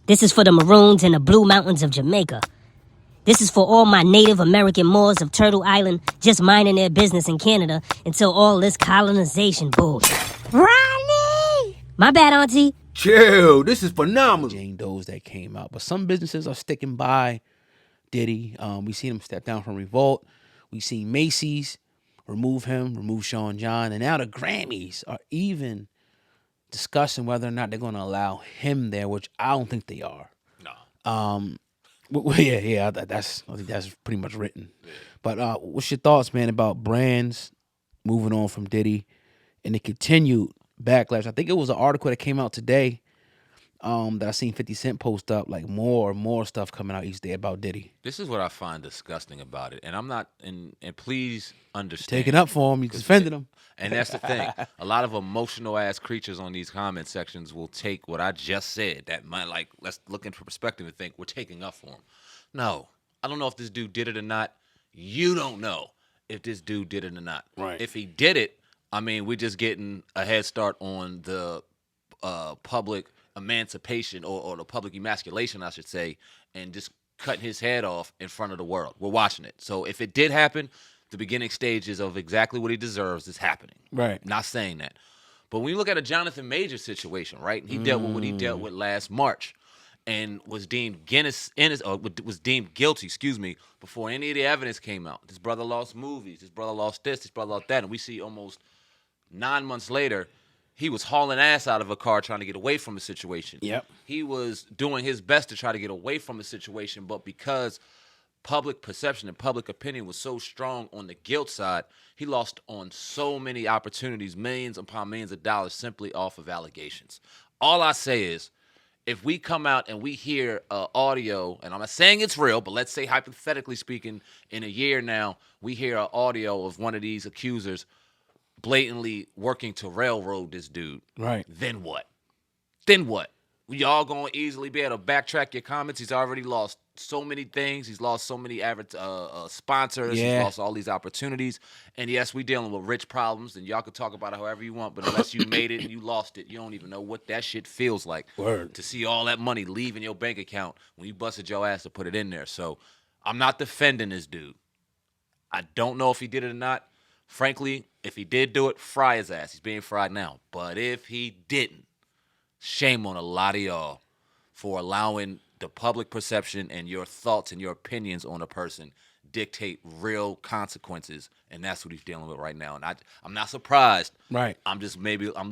This is for the Maroons in the Blue Mountains of Jamaica. This is for all my Native American Moors of Turtle Island just minding their business in Canada until all this colonization bullshit. Ronnie! My bad, Auntie. Chill, this is phenomenal. Jane Does that came out. But some businesses are sticking by Diddy. We seen him step down from Revolt. We seen Macy's remove Sean John. And now the Grammys are even discussing whether or not they're going to allow him there, which I don't think they are. No. I think that's pretty much written. Yeah. But what's your thoughts, man, about brands moving on from Diddy and the continued backlash? I think it was an article that came out today that I seen 50 Cent post up, like more stuff coming out each day about Diddy. This is what I find disgusting about it, and I'm not. And please understand. Taking up for him, you defended him. And that's the thing. A lot of emotional ass creatures on these comment sections will take what I just said. That might let's look into perspective and think we're taking up for him. No, I don't know if this dude did it or not. You don't know if this dude did it or not. Right. If he did it, I mean, we're just getting a head start on the public emancipation or the public emasculation, I should say, and just cutting his head off in front of the world. We're watching it. So if it did happen, the beginning stages of exactly what he deserves is happening. Right. Not saying that. But when you look at a Jonathan Major situation, right? He dealt with what he dealt with last March and was deemed guilty, before any of the evidence came out. This brother lost movies. This brother lost this brother lost that. And we see almost 9 months later, he was hauling ass out of a car trying to get away from the situation. Yep. He was doing his best to try to get away from the situation, but because public perception and public opinion was so strong on the guilt side, he lost on so many opportunities, millions upon millions of dollars simply off of allegations. All I say is, if we come out and we hear audio, and I'm not saying it's real, but let's say hypothetically speaking, in a year now, we hear an audio of one of these accusers blatantly working to railroad this dude. Right. Then what? Then what? Y'all gonna easily be able to backtrack your comments? He's already lost so many things. He's lost so many sponsors. Yeah. He's lost all these opportunities. And yes, we dealing with rich problems, and y'all can talk about it however you want, but unless you made it and you lost it, you don't even know what that shit feels like. Word. To see all that money leave in your bank account when you busted your ass to put it in there. So I'm not defending this dude. I don't know if he did it or not. Frankly, if he did do it, fry his ass. He's being fried now. But if he didn't, shame on a lot of y'all for allowing the public perception and your thoughts and your opinions on a person dictate real consequences, and that's what he's dealing with right now. And I'm not surprised. Right. I'm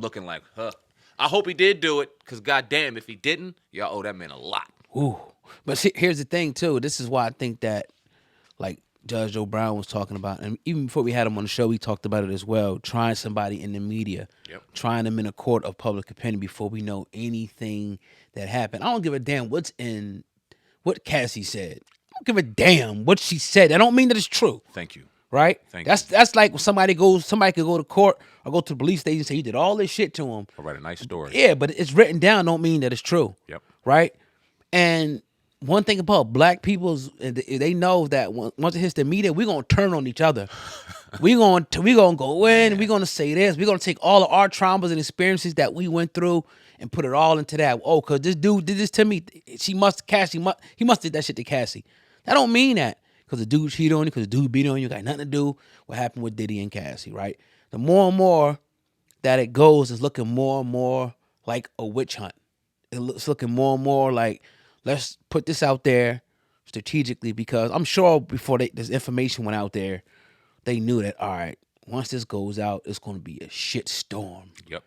looking like, I hope he did do it, because goddamn, if he didn't, y'all owe that man a lot. Ooh. But see, here's the thing, too. This is why I think that, like Judge Joe Brown was talking about, and even before we had him on the show, we talked about it as well, trying somebody in the media, trying them in a court of public opinion before we know anything that happened. I don't give a damn what Cassie said. I don't give a damn what she said. I don't mean that it's true. Thank you. Right? Thank you. That's like when somebody could go to court or go to the police station and say you did all this shit to him. I'll write a nice story. Yeah, but it's written down don't mean that it's true. Yep. Right? And one thing about black people is they know that once it hits the media, we're going to turn on each other. We're going to go in, we're going to say this. We're going to take all of our traumas and experiences that we went through and put it all into that. Oh, because this dude did this to me. He must did that shit to Cassie. That don't mean that because the dude cheated on you, because the dude beat on you, got nothing to do what happened with Diddy and Cassie, right? The more and more that it goes, it's looking more and more like a witch hunt. It's looking more and more like, let's put this out there strategically, because I'm sure before this information went out there, they knew that, all right, once this goes out, it's going to be a shit storm. Yep.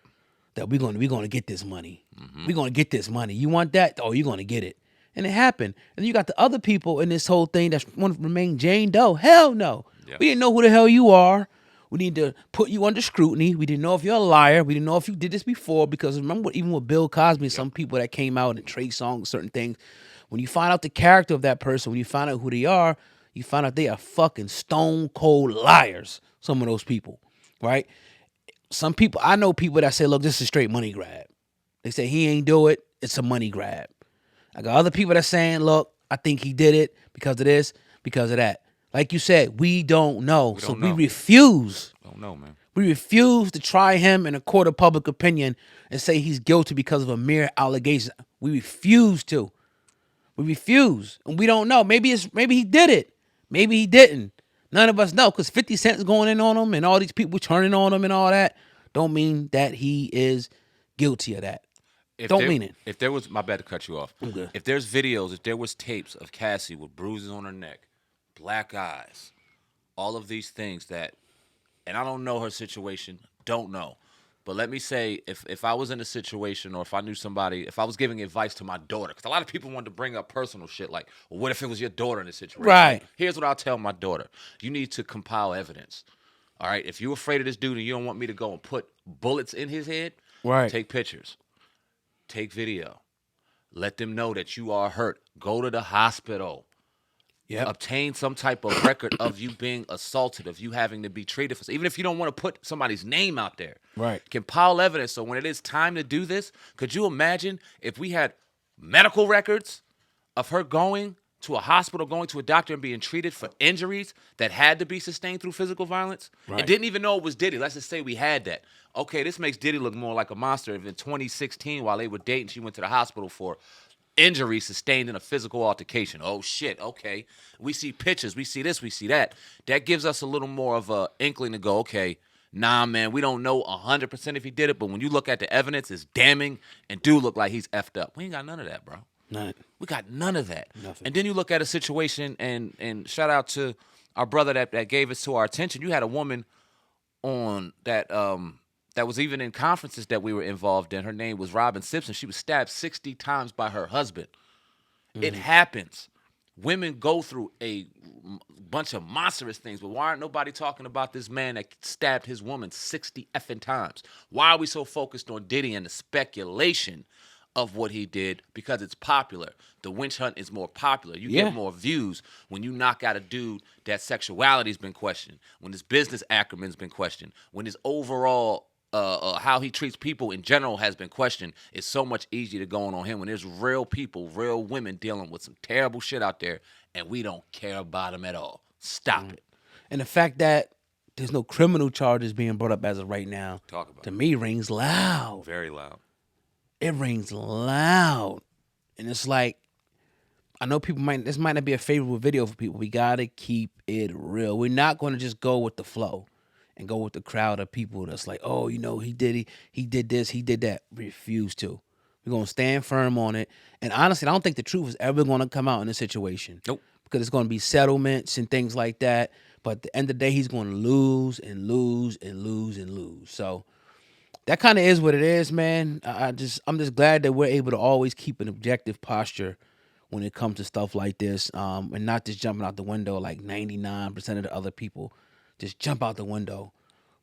That we're going to get this money. Mm-hmm. We're going to get this money. You want that? Oh, you're going to get it. And it happened. And you got the other people in this whole thing that want to remain Jane Doe. Hell no. Yep. We didn't know who the hell you are. We need to put you under scrutiny. We didn't know if you're a liar. We didn't know if you did this before, because remember, even with Bill Cosby, some people that came out and Trey Songz, certain things, when you find out the character of that person, when you find out who they are, you find out they are fucking stone cold liars, some of those people, right? Some people, I know people that say, look, this is a straight money grab. They say he ain't do it, it's a money grab. I got other people that's saying, look, I think he did it because of this, because of that. Like you said, we don't know. We refuse. Don't know, man. We refuse to try him in a court of public opinion and say he's guilty because of a mere allegation. We refuse to. We refuse, and we don't know. Maybe he did it. Maybe he didn't. None of us know because 50 Cent's going in on him and all these people turning on him and all that. Don't mean that he is guilty of that. Don't mean it. If there was, my bad to cut you off. Okay. If there's videos, if there was tapes of Cassie with bruises on her neck, black eyes, all of these things that, and I don't know her situation, don't know. But let me say, if I was in a situation or if I knew somebody, if I was giving advice to my daughter, because a lot of people want to bring up personal shit like, well, what if it was your daughter in this situation? Right. Here's what I'll tell my daughter. You need to compile evidence. All right? If you're afraid of this dude and you don't want me to go and put bullets in his head, Right. take pictures. Take video. Let them know that you are hurt. Go to the hospital. Yep. Obtain some type of record of you being assaulted, of you having to be treated for, even if you don't want to put somebody's name out there. Right. Compile evidence so when it is time to do this, could you imagine if we had medical records of her going to a hospital, going to a doctor and being treated for injuries that had to be sustained through physical violence? Right. And didn't even know it was Diddy. Let's just say we had that. Okay, this makes Diddy look more like a monster. If in 2016, while they were dating, she went to the hospital for injury sustained in a physical altercation. Oh, shit, okay. We see pictures, we see this, we see that. That gives us a little more of a inkling to go, okay, nah, man, we don't know 100% if he did it, but when you look at the evidence, it's damning and do look like he's effed up. We ain't got none of that, bro. None. We got none of that. Nothing. And then you look at a situation, and shout out to our brother that gave us to our attention. You had a woman on that that was even in conferences that we were involved in. Her name was Robin Simpson. She was stabbed 60 times by her husband. It happens. Women go through a bunch of monstrous things, but why aren't nobody talking about this man that stabbed his woman 60 effing times? Why are we so focused on Diddy and the speculation of what he did? Because it's popular. The witch hunt is more popular. You get more views when you knock out a dude that sexuality's been questioned, when his business acumen's been questioned, when his overall how he treats people in general has been questioned. It's so much easier to go on him when there's real people, real women dealing with some terrible shit out there, and we don't care about them at all. Stop it. And the fact that there's no criminal charges being brought up as of right now, Talk about to me, rings loud. Very loud. It rings loud. And it's like, I know this might not be a favorable video for people. We got to keep it real. We're not going to just go with the flow and go with the crowd of people that's like, oh, you know, he did this, he did that. Refuse to. We're going to stand firm on it. And honestly, I don't think the truth is ever going to come out in this situation. Nope. Because it's going to be settlements and things like that. But at the end of the day, he's going to lose and lose and lose and lose. So that kind of is what it is, man. I'm just glad that we're able to always keep an objective posture when it comes to stuff like this, and not just jumping out the window like 99% of the other people just jump out the window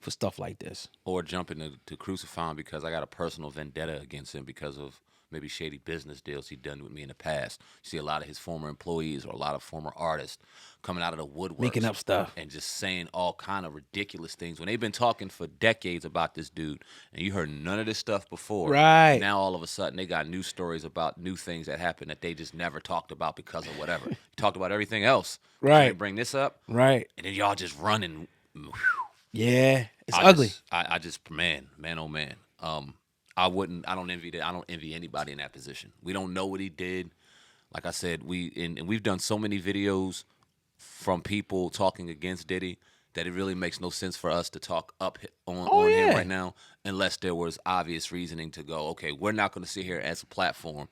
for stuff like this. Or jumping to crucify him because I got a personal vendetta against him because of maybe shady business deals he'd done with me in the past. You see a lot of his former employees or a lot of former artists coming out of the woodwork, making up stuff and just saying all kind of ridiculous things when they've been talking for decades about this dude, and you heard none of this stuff before. Right. Now all of a sudden they got new stories about new things that happened that they just never talked about because of whatever. Talked about everything else. Right. They bring this up. Right. And then y'all just running. Yeah. It's ugly. I just man, oh man. I don't envy anybody in that position. We don't know what he did. Like I said, we've done so many videos from people talking against Diddy that it really makes no sense for us to talk up on him right now unless there was obvious reasoning to go, okay, we're not going to sit here as a platform,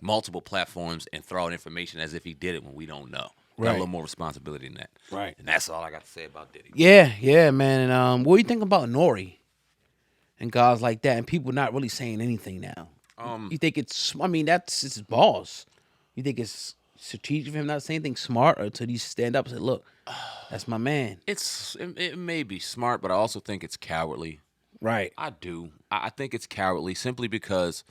multiple platforms, and throw out information as if he did it when we don't know. Got a little more responsibility than that. Right. And that's all I got to say about Diddy. Yeah, man. And what do you think about Nuudii and guys like that and people not really saying anything now? You think it's his boss. You think it's strategic for him not saying anything smart, or to stand up and say, look, that's my man? It may be smart, but I also think it's cowardly. Right. I do. I think it's cowardly simply because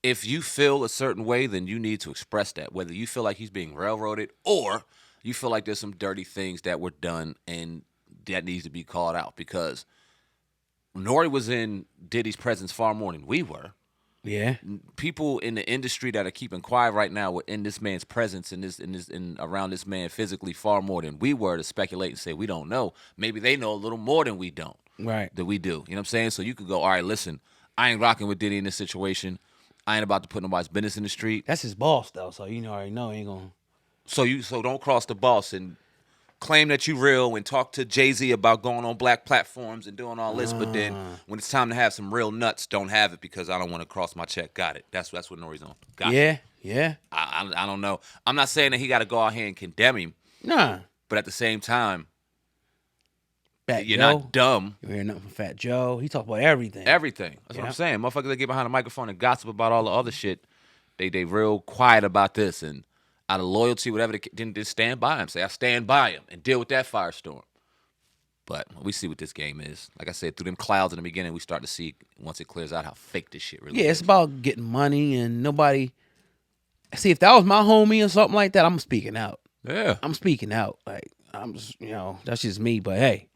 if you feel a certain way, then you need to express that, whether you feel like he's being railroaded or you feel like there's some dirty things that were done and that needs to be called out, because Nuudii was in Diddy's presence far more than we were. Yeah. People in the industry that are keeping quiet right now were in this man's presence and around this man physically far more than we were to speculate and say we don't know. Maybe they know a little more than we don't. Right. That we do. You know what I'm saying? So you could go, all right, listen, I ain't rocking with Diddy in this situation. I ain't about to put nobody's business in the street. That's his boss though, so you already know he ain't gonna. So don't cross the boss and claim that you real and talk to Jay-Z about going on black platforms and doing all this, but then when it's time to have some real nuts, don't have it because I don't want to cross my check. Got it. That's what Nori's on. Got it. Yeah. I don't know. I'm not saying that he got to go out here and condemn him. Nah. But at the same time, Fat you're Joe. not dumb. You hear nothing from Fat Joe. He talk about everything. Everything. That's what I'm saying. Motherfuckers that get behind the microphone and gossip about all the other shit, they real quiet about this and out of loyalty, whatever, they didn't just stand by him. Say, I stand by him and deal with that firestorm. But we see what this game is. Like I said, through them clouds in the beginning, we start to see, once it clears out, how fake this shit really is. Yeah, it's about getting money and nobody. See, if that was my homie or something like that, I'm speaking out. Yeah. I'm speaking out. Like, I'm just, that's just me. But hey,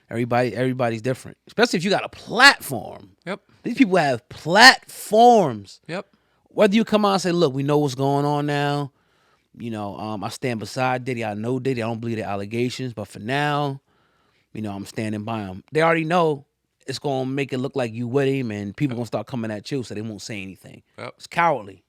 everybody's different. Especially if you got a platform. Yep. These people have platforms. Yep. Whether you come out and say, look, we know what's going on now. I stand beside Diddy. I know Diddy. I don't believe the allegations. But for now, I'm standing by him. They already know it's going to make it look like you with him and people going to start coming at you so they won't say anything. Yep. It's cowardly.